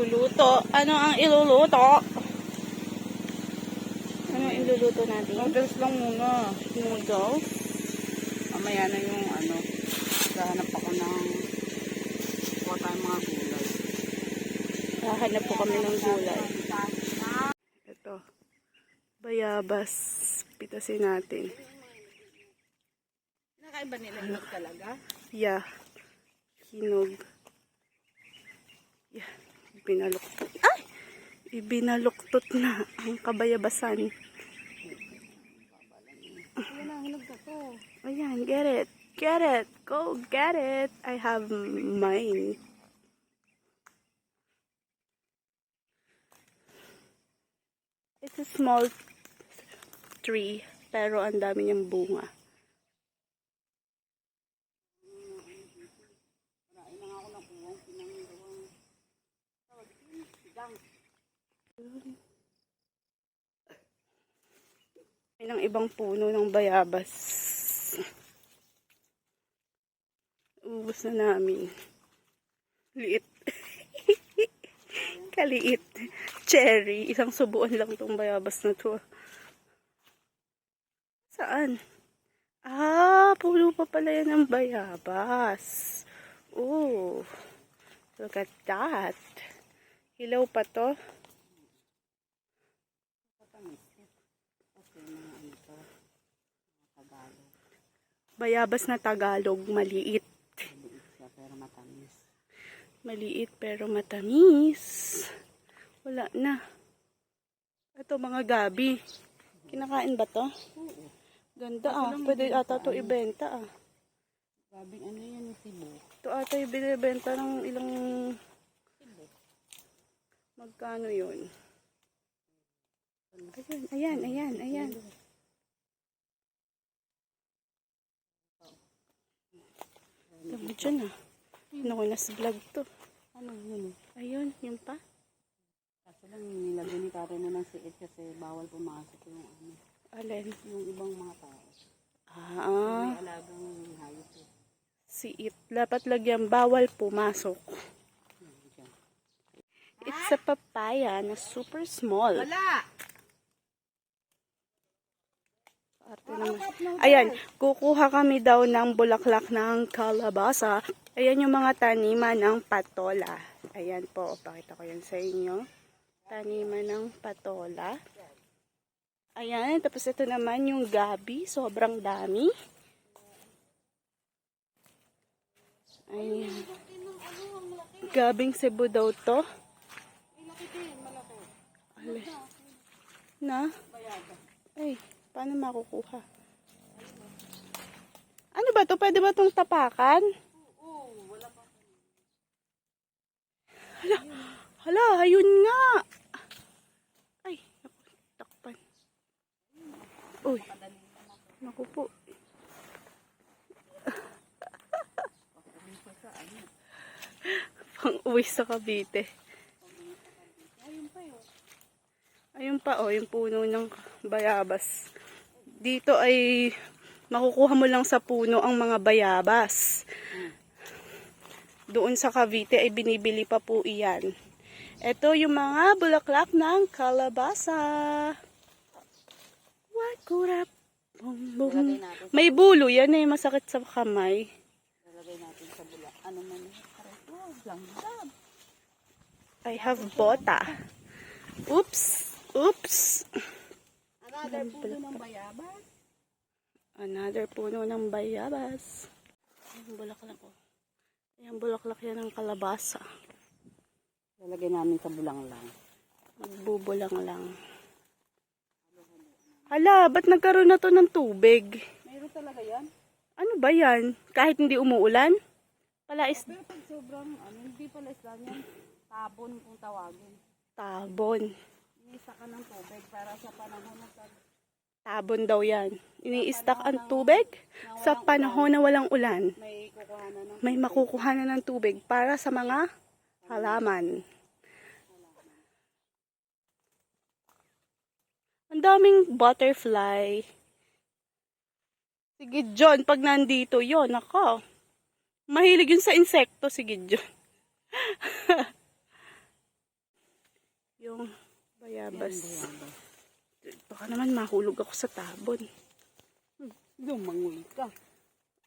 magluluto. Ano ang iluluto? Ano ang iluluto natin? Noodles lang muna. Noodles. Mamaya na yung ano. Gahanap ako ng kuha tayong mga gulay. Hahanap po kami ng gulay. Ito. Bayabas. Pitasin natin. Nakaiba nila hinog talaga? Yeah. Hinog. Yeah. Binaluktot. Ay! Ibinaluktot na ang kabayabasan. Ayan na, hinog na to. Ayan, get it. Get it. Go get it. I have mine. It's a small tree, pero ang dami niyang bunga. Ilang ibang puno ng bayabas. Ubus na namin. Liit. Kaliit. Cherry. Isang subuan lang tong bayabas na to. Saan? Ah, puno pa pala yan ng bayabas. Oh, look at that. Hilaw pa to. Bayabas na Tagalog, maliit. Pero matamis. Maliit pero matamis. Wala na. Ito mga gabi. Kinakain ba to? Oo. Ganda ah. Pwede ata to ibenta ah. Gabing ano yan yung Cebu. Ito ata yung binibenta ng ilang... Magkano yun? Ayan. Dami dyan ah. Ano ko nasa vlog to? Ano yun? Ayun, yung pa. Kaso lang nilagay ni Karen na ng siit kasi bawal pumasok yung ano. Alin? Yung ibang mga tao. Ah, May alagang hayop eh. siit. Dapat lagyan bawal pumasok. It's a papaya na super small. Wala! Arte naman. Ayan, kukuha kami daw ng bulaklak ng kalabasa. Ayan yung mga taniman ng patola. Ayan po, pakita ko yan sa inyo. Taniman ng patola. Ayan, tapos ito naman yung gabi. Sobrang dami. Ayan. Gabing Cebu daw to. Alay. Na? Ay, paano makukuha? Ano ba to? Pwede ba itong tapakan? Oo, wala pa. Hala, ayun nga. Ay, naku, takpan. Uy, naku po. Pang-uwi sa Cavite. Ayun pa oh, yung puno ng bayabas. Dito ay makukuha mo lang sa puno ang mga bayabas. Doon sa Cavite ay binibili pa po iyan. Ito yung mga bulaklak ng kalabasa. What could I... May bulo yan eh, masakit sa kamay. Lalagay natin sa bula. Ano man yun? Langgam. I have bota. Oops. Another puno ng bayabas. Another puno ng bayabas. Ayan, bulaklak ko. Ayan, bulaklak yan ng kalabasa. Lalagay namin sa bulang lang. Magbubulang lang. Hala, ba't nagkaroon na to ng tubig? Mayroon talaga yan? Ano ba yan? Kahit hindi umuulan? Palais Pero pag sobrang, hindi pala isla yan, tabon kung tawagin. tabon. Inisa ka ng tubig para sa panahon na Tabon daw yan. Ini-stack ang tubig sa panahon na walang ulan. may kukuhanan ng May makukuhanan ng tubig para sa mga halaman. Ang daming butterfly. Sige John, pag nandito yon, ako. Mahilig yun sa insekto, sige John. Bayabas. Bayabas. Baka naman mahulog ako sa tabon. Lumangoy ka.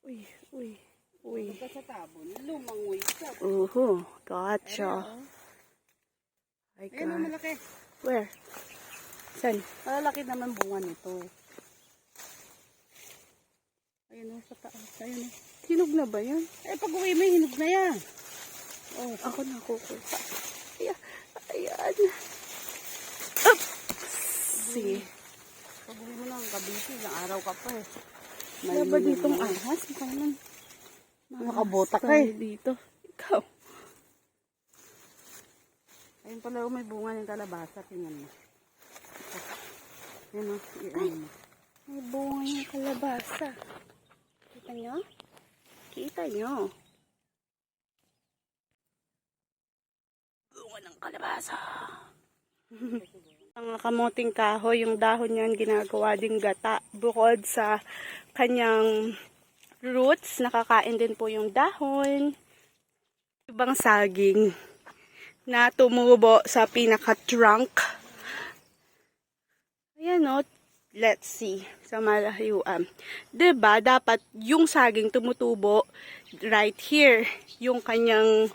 Uy, uy, uy. Huwag ka sa tabon. Lumangoy ka. Gotcha. Ay, Ayan o, God. malaki. Where? Saan? Malalaki naman bunga nito. Ayun o, sa taas. Ayun o. Hinog na ba yan? Eh, pag uwi mo, hinog na yan. Oh, ako na kukuha. Ayan. Ayan. Up! Sige. Pag uwi mo lang, kabisi. Isang araw ka pa eh. Wala ba ditong ahas? Mukha naman. Nakabota ka eh. Dito. Ikaw. Ayun pala o, may bunga ng kalabasa. Tingnan mo. Ayun o, iyan mo. May bunga yung kalabasa. Kita nyo? Kita nyo. Bunga ng kalabasa. Ang kamuting kahoy, yung dahon niyan ginagawa ding gata. Bukod sa kanyang roots, nakakain din po yung dahon. Ibang saging na tumubo sa pinaka-trunk. Ayan o, let's see, sa malayuan. Diba, dapat yung saging tumutubo right here, yung kanyang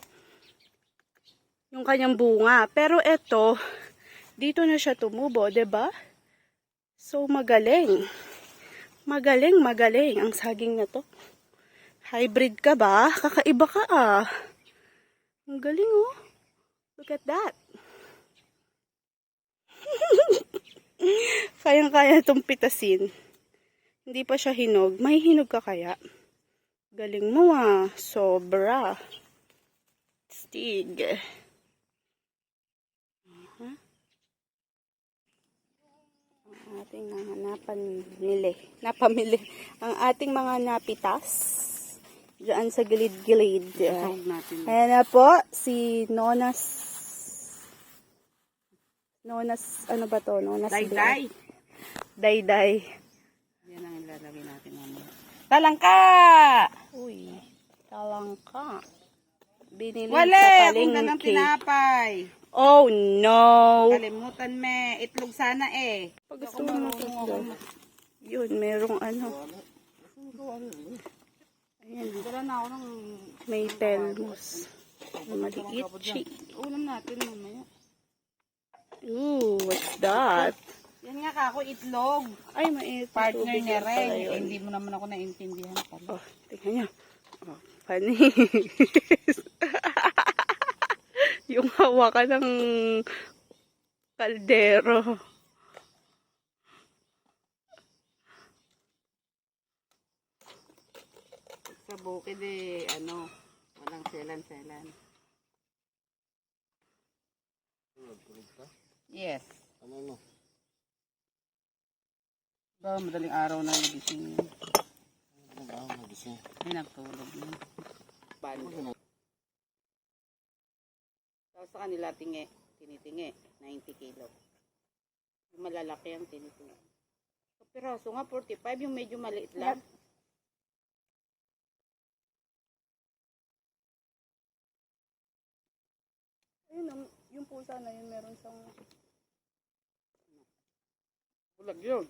bunga. Pero ito, dito na siya tumubo, diba? So, magaling. Magaling ang saging na to. Hybrid ka ba? Kakaiba ka ah. Ang galing oh. Look at that. Kayang-kaya itong pitasin. Hindi pa siya hinog. May hinog ka kaya? Galing mo ah. Sobra. Stig. Ang ating mga napamili. Ang ating mga napitas. Diyan sa gilid-gilid. Tawag natin. Ayan na po, si Nonas, ano ba to? Nonas Day-day. Day-day. Yan ang ilalagay natin naman. Talangka! Uy, talangka. Binili Wala! sa Kung na ng palengke. tinapay. Oh no! Kalimutan me. Itlog sana eh. Pag gusto mo itlog. Yun, merong ano. Ayan, Dala na ako ng may telmos. Maliit chi. ulam natin mamaya. Ooh, what's that? Yan nga kako, itlog. Ay, mainit. na Partner tubig niya yan pala rin. yun. Hindi mo naman ako naintindihan pala. Oh, tingnan nyo. Oh, panis. Yung hawakan ng kaldero. Sa bukid eh, walang selan-selan. Yes. Ba, madaling araw na nagising yun. Ay, nagtulog yun. Tapos sa kanila tinitingi, 90 kilo. Yung malalaki ang tinitingi. Sa piraso nga, 45, yung medyo maliit lang. Ayun, yung pusa na yun, meron siyang... Bulag yun.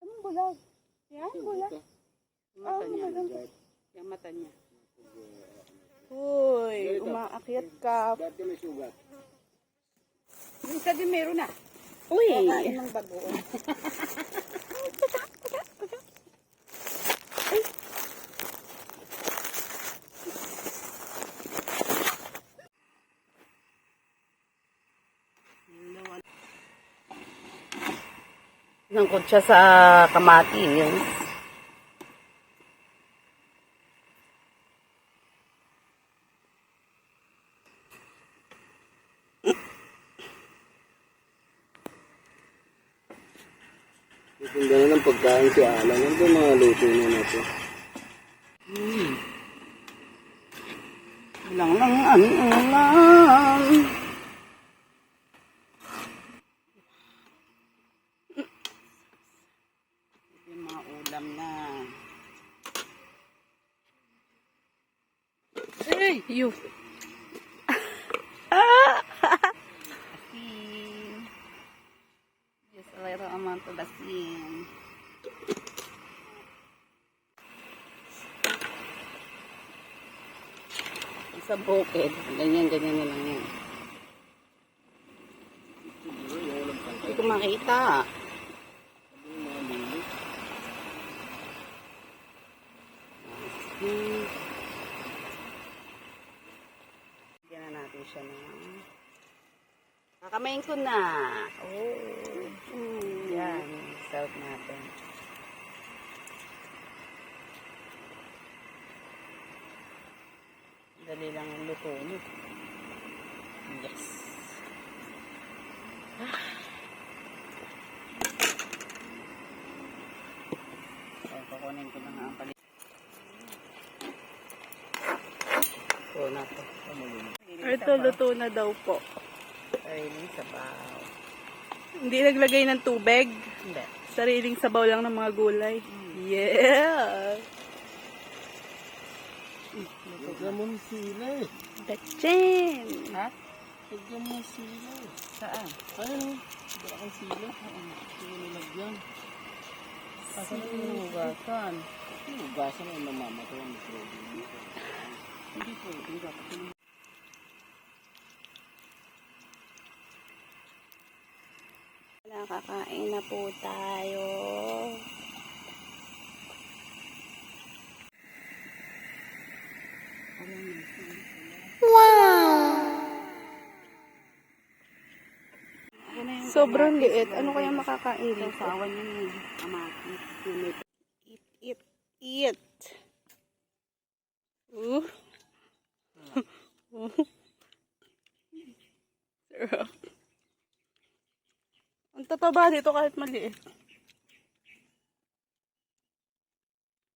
Anong bulag? Yan, bulag. Yung mata niya. maganda. Yung mata niya. Uy, umaakyat ka. Yung isa din meron na. Uy! Kakain ng bagoong. Nangkot siya sa kamati. Yun. Tinda na ng pagkain si Alan. Ano ba mga luto niya na ito? Lang ang ulam. Yung mga ulam na. Hey! You! Kasi to basin. Sa bukid, ganyan na lang yan. Hindi ko makita. Bigyan na natin siya ng kakamain ko na. Oh. Yan. Serve natin. Dali lang ang luto nyo. Yes. So, kukunin ko na nga ang palit. So, na to. Ito, luto na daw po. Sariling sabaw. Hindi naglagay ng tubig. Hindi. Sariling sabaw lang ng mga gulay. Yeah! Lagyan mo ng sila eh. Betchen! Ha? Lagyan mo ng sila eh. Saan? Ayun, wala kang sila. Sila nilagyan. Kasi yung hugasan. Yung hugasan ay namamatay ang microbe. Hindi po. Hindi dapat yun. Nakakain na po tayo. Sobrang liit. Ano kaya makakain dito? Sawan yun yung kamatis. Eat, eat, eat. Sarap. Ang tataba dito kahit maliit.